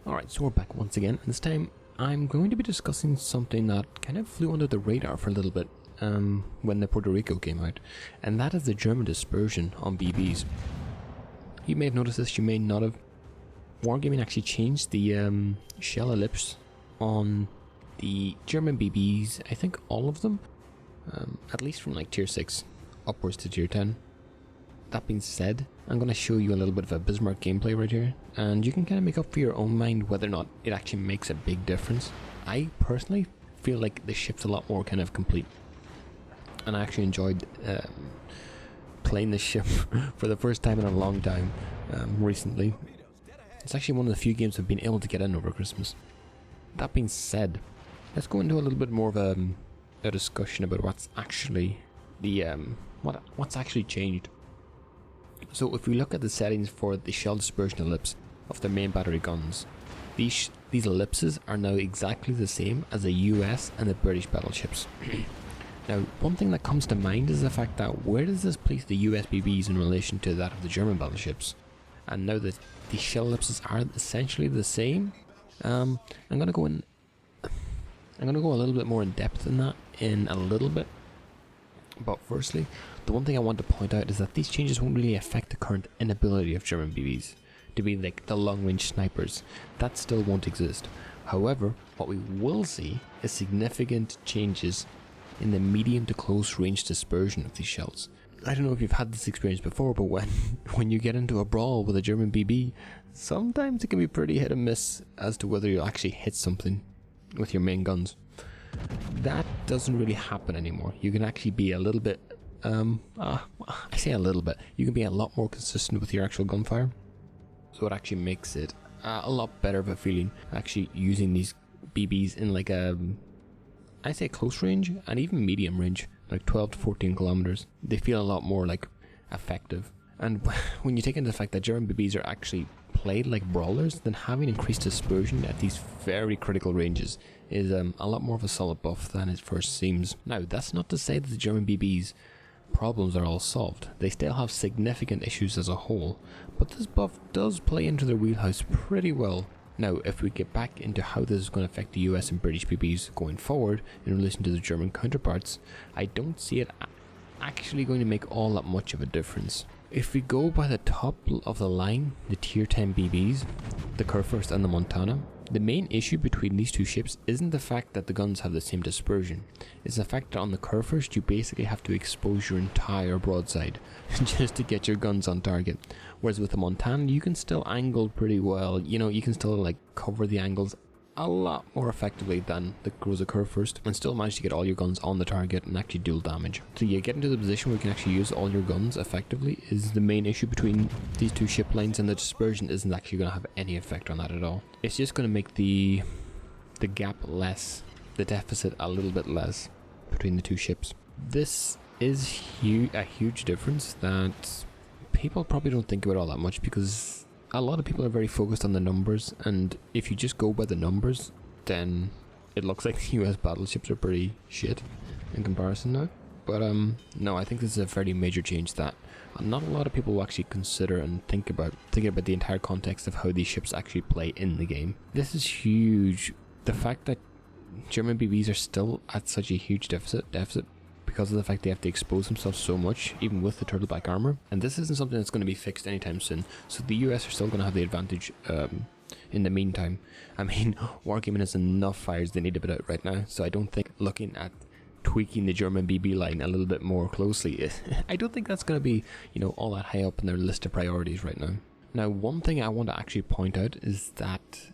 Alright, so we're back once again, and this time I'm going to be discussing something that kind of flew under the radar for a little bit when the Puerto Rico came out, and that is the German Dispersion on BBs. You may have noticed this, you may not have. Wargaming actually changed the shell ellipse on the German BBs, I think all of them, at least from like tier 6 upwards to tier 10. That being said, I'm going to show you a little bit of a BISMARCK gameplay right here, and you can kind of make up for your own mind whether or not it actually makes a big difference. I personally feel like the ship's a lot more kind of complete, and I actually enjoyed playing this ship for the first time in a long time recently. It's actually one of the few games I've been able to get in over Christmas. That being said, let's go into a little bit more of a discussion about what's actually what's actually changed. So if we look at the settings for the shell dispersion ellipse of the main battery guns, these ellipses are now exactly the same as the US and the British battleships. Now, one thing that comes to mind is the fact that where does this place the US BBs in relation to that of the German battleships? And now that the shell ellipses are essentially the same, I'm gonna go a little bit more in depth in that in a little bit. But firstly, the one thing I want to point out is that these changes won't really affect the current inability of German BBs to be like the long-range snipers. That still won't exist. However, what we will see is significant changes in the medium to close range dispersion of these shells. I don't know if you've had this experience before, but when you get into a brawl with a German BB, sometimes it can be pretty hit and miss as to whether you'll actually hit something with your main guns. That doesn't really happen anymore. You can actually be a little bit, I say a little bit, you can be a lot more consistent with your actual gunfire. So it actually makes it a lot better of a feeling actually using these BBs in like I say close range and even medium range, like 12 to 14 kilometers. They feel a lot more like effective. And when you take into the fact that German BBs are actually played like brawlers, then having increased dispersion at these very critical ranges is a lot more of a solid buff than it first seems. Now, that's not to say that the German BBs problems are all solved. They still have significant issues as a whole, but this buff does play into their wheelhouse pretty well. Now, if we get back into how this is going to affect the US and British BBs going forward in relation to the German counterparts, I don't see it actually going to make all that much of a difference. If we go by the top of the line, the tier 10 BBs, the Kurfürst and the Montana, the main issue between these two ships isn't the fact that the guns have the same dispersion. It's the fact that on the Kurfürst you basically have to expose your entire broadside just to get your guns on target. Whereas with the Montana you can still angle pretty well, you can still like cover the angles a lot more effectively than the Kurfürst and still manage to get all your guns on the target and actually deal damage. So you get into the position where you can actually use all your guns effectively is the main issue between these two ship lines, and the dispersion isn't actually going to have any effect on that at all. It's just going to make the gap less, the deficit a little bit less between the two ships. This is a huge difference that people probably don't think about all that much because a lot of people are very focused on the numbers, and if you just go by the numbers, then it looks like the US battleships are pretty shit in comparison now. But no, I think this is a very major change that not a lot of people will actually consider and thinking about the entire context of how these ships actually play in the game. This is huge. The fact that German BBs are still at such a huge deficit because of the fact they have to expose themselves so much, even with the turtleback armor. And this isn't something that's going to be fixed anytime soon. So the US are still going to have the advantage in the meantime. I mean, Wargaming has enough fires they need to put out right now. So I don't think looking at tweaking the German BB line a little bit more closely, I don't think that's going to be, all that high up in their list of priorities right now. Now, one thing I want to actually point out is that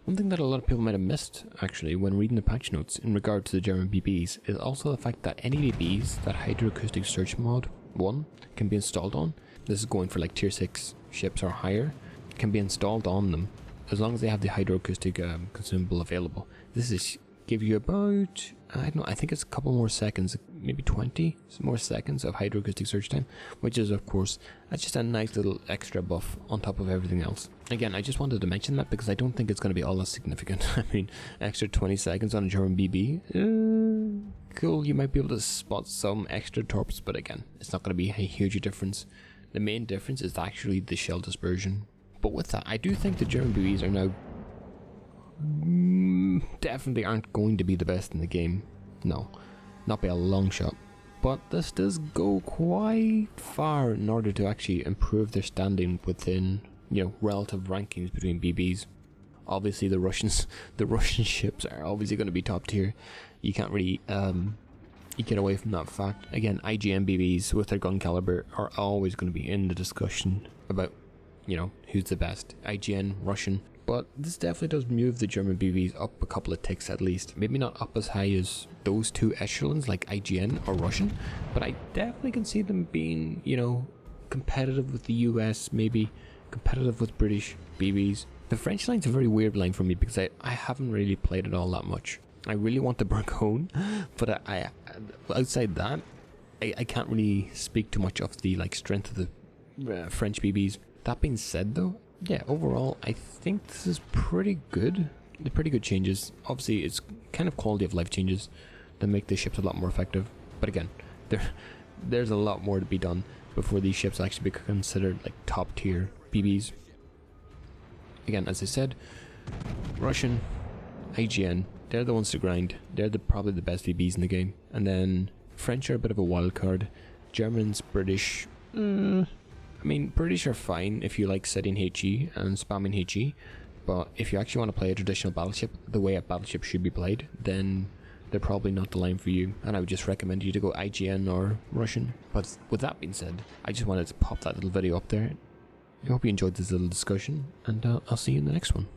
one thing that a lot of people might have missed, actually, when reading the patch notes in regard to the German BBs is also the fact that any BBs that Hydroacoustic Search Mod 1 can be installed on, this is going for like tier 6 ships or higher, can be installed on them as long as they have the Hydroacoustic consumable available. This is give you about, I don't know, I think it's a couple more seconds, maybe 20 more seconds of Hydroacoustic search time, which is of course, that's just a nice little extra buff on top of everything else. Again, I just wanted to mention that because I don't think it's going to be all that significant. I mean, extra 20 seconds on a German BB, cool, you might be able to spot some extra torps, but again, it's not going to be a huge difference. The main difference is actually the shell dispersion. But with that, I do think the German BBs are now definitely aren't going to be the best in the game. No, not by a long shot. But this does go quite far in order to actually improve their standing within, you know, relative rankings between BBs. Obviously the Russian ships are obviously going to be top tier. You can't really get away from that fact. Again, IGN BBs with their gun caliber are always going to be in the discussion about, you know, who's the best, IGN, Russian. But this definitely does move the German BBs up a couple of ticks at least. Maybe not up as high as those two echelons like IGN or Russian, but I definitely can see them being, you know, competitive with the US, maybe competitive with British BBs. The French line's a very weird line for me because I haven't really played it all that much. I really want the Bourgogne, but I outside that, I can't really speak too much of the like strength of the French BBs. That being said though, yeah, overall, I think this is pretty good. They're pretty good changes. Obviously, it's kind of quality of life changes that make the ships a lot more effective. But again, there's a lot more to be done before these ships actually be considered like top tier BBs. Again, as I said, Russian, IGN, they're the ones to grind. They're probably the best BBs in the game. And then French are a bit of a wild card. Germans, British, I mean, British are fine if you like setting HE and spamming HE, but if you actually want to play a traditional battleship the way a battleship should be played, then they're probably not the line for you, and I would just recommend you to go IGN or Russian. But with that being said, I just wanted to pop that little video up there. I hope you enjoyed this little discussion, and I'll see you in the next one.